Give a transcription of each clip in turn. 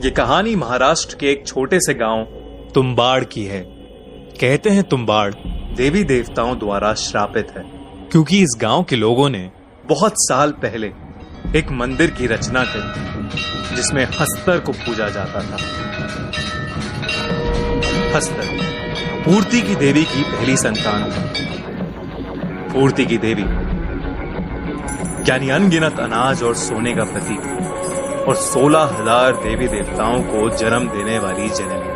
ये कहानी महाराष्ट्र के एक छोटे से गांव तुम्बाड़ की है। कहते हैं तुम्बाड़ देवी देवताओं द्वारा श्रापित है, क्योंकि इस गांव के लोगों ने बहुत साल पहले एक मंदिर की रचना की जिसमें हस्तर को पूजा जाता था। हस्तर पूर्ति की देवी की पहली संतान थी। पूर्ति की देवी यानी अनगिनत अनाज और सोने का प्रतीक और 16,000 देवी देवताओं को जन्म देने वाली जननी।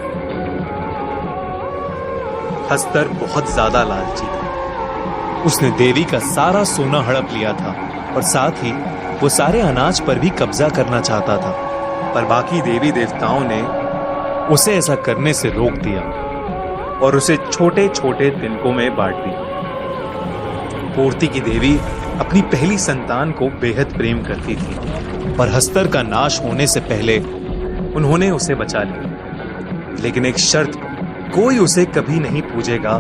हस्तर बहुत ज्यादा लालची थी। उसने देवी का सारा सोना हड़प लिया था और साथ ही वो सारे अनाज पर भी कब्जा करना चाहता था, पर बाकी देवी देवताओं ने उसे ऐसा करने से रोक दिया और उसे छोटे छोटे तिनकों में बांट दिया। पूर्ति की देवी अपनी पहली संतान को बेहद प्रेम करती थी, पर हस्तर का नाश होने से पहले उन्होंने उसे बचा लिया, लेकिन एक शर्त पर, कोई उसे कभी नहीं पूजेगा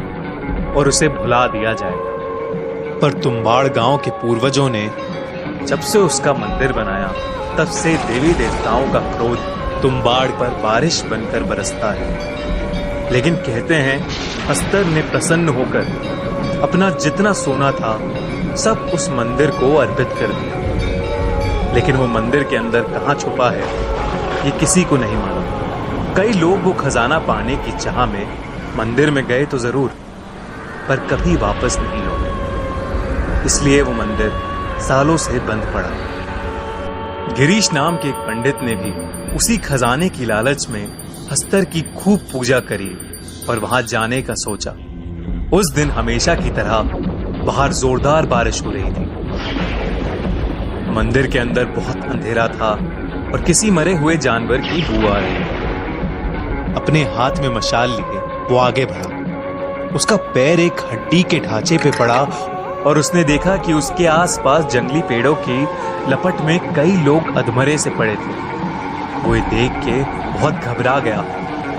और उसे भुला दिया जाएगा। पर तुम्बाड़ गांव के पूर्वजों ने जब से उसका मंदिर बनाया, तब से देवी देवताओं का क्रोध तुम्बाड़ पर बारिश बनकर बरसता है। लेकिन कहते हैं हस्तर ने प्रसन्न होकर अपना जितना सोना था सब उस मंदिर को अर्पित कर दिया। लेकिन वो मंदिर के अंदर कहां छुपा है ये किसी को नहीं मालूम। कई लोग वो खजाना पाने की चाह में मंदिर में गए तो जरूर, पर कभी वापस नहीं लौटे। इसलिए वो मंदिर सालों से बंद पड़ा। गिरीश नाम के एक पंडित ने भी उसी खजाने की लालच में हस्तर की खूब पूजा करी और वहां जाने का सोचा। उस दिन हमेशा की तरह बाहर जोरदार बारिश हो रही थी। मंदिर के अंदर बहुत अंधेरा था और किसी मरे हुए जानवर की बू आ रही। अपने हाथ में मशाल लिए वो आगे बढ़ा। उसका पैर एक हड्डी के ढांचे पे पड़ा और उसने देखा कि उसके आसपास जंगली पेड़ों की लपट में कई लोग अधमरे से पड़े थे। वो ये देख के बहुत घबरा गया,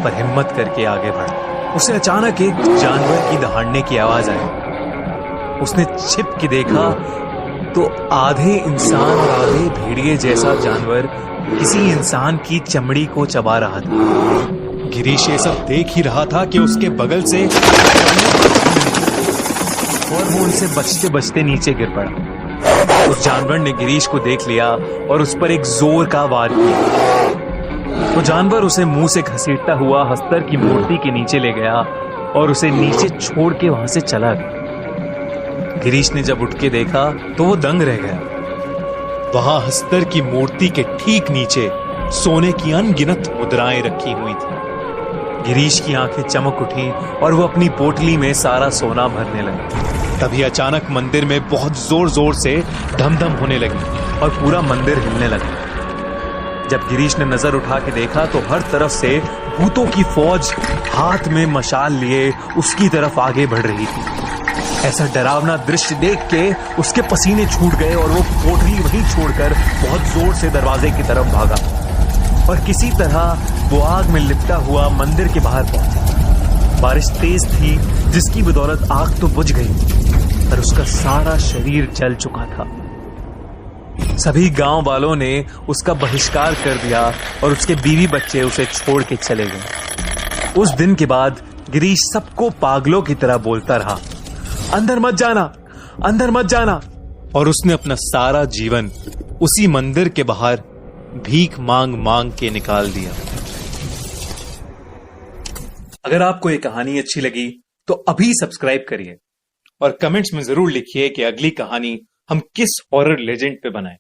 पर हिम्मत करके आगे बढ़ा। उसे अचानक एक जानवर की दहाड़ने की आवाज आई। उसने छिप के देखा तो आधे इंसान और आधे भेड़िए जैसा जानवर किसी इंसान की चमड़ी को चबा रहा था। गिरीश ये सब देख ही रहा था कि उसके बगल से और वो उनसे बचते बचते नीचे गिर पड़ा। उस जानवर ने गिरीश को देख लिया और उस पर एक जोर का वार किया। वो जानवर उसे मुंह से घसीटता हुआ हस्तर की मूर्ति के नीचे ले गया और उसे नीचे छोड़ के वहां से चला गया। गिरीश ने जब उठ के देखा तो वो दंग रह गया। वहां हस्तर की मूर्ति के ठीक नीचे सोने की अनगिनत मुद्राएं रखी हुई थी। गिरीश की आंखें चमक उठी और वो अपनी पोटली में सारा सोना भरने लगा। तभी अचानक मंदिर में बहुत जोर जोर से धमधम होने लगी और पूरा मंदिर हिलने लगा। जब गिरीश ने नजर उठा के देखा तो हर तरफ से भूतों की फौज हाथ में मशाल लिए उसकी तरफ आगे बढ़ रही थी। ऐसा डरावना दृश्य देख के उसके पसीने छूट गए और वो पोटली वहीं छोड़कर बहुत जोर से दरवाजे की तरफ भागा और किसी तरह वो आग में लिपटा हुआ मंदिर के बाहर पहुंचा। बारिश तेज थी जिसकी बदौलत आग तो बुझ गई, पर उसका सारा शरीर जल चुका था। सभी गांव वालों ने उसका बहिष्कार कर दिया और उसके बीवी बच्चे उसे छोड़ के चले गए। उस दिन के बाद गिरीश सबको पागलों की तरह बोलता रहा, अंदर मत जाना, अंदर मत जाना। और उसने अपना सारा जीवन उसी मंदिर के बाहर भीख मांग मांग के निकाल दिया। अगर आपको ये कहानी अच्छी लगी तो अभी सब्सक्राइब करिए और कमेंट्स में जरूर लिखिए कि अगली कहानी हम किस हॉरर लेजेंड पे बनाएं।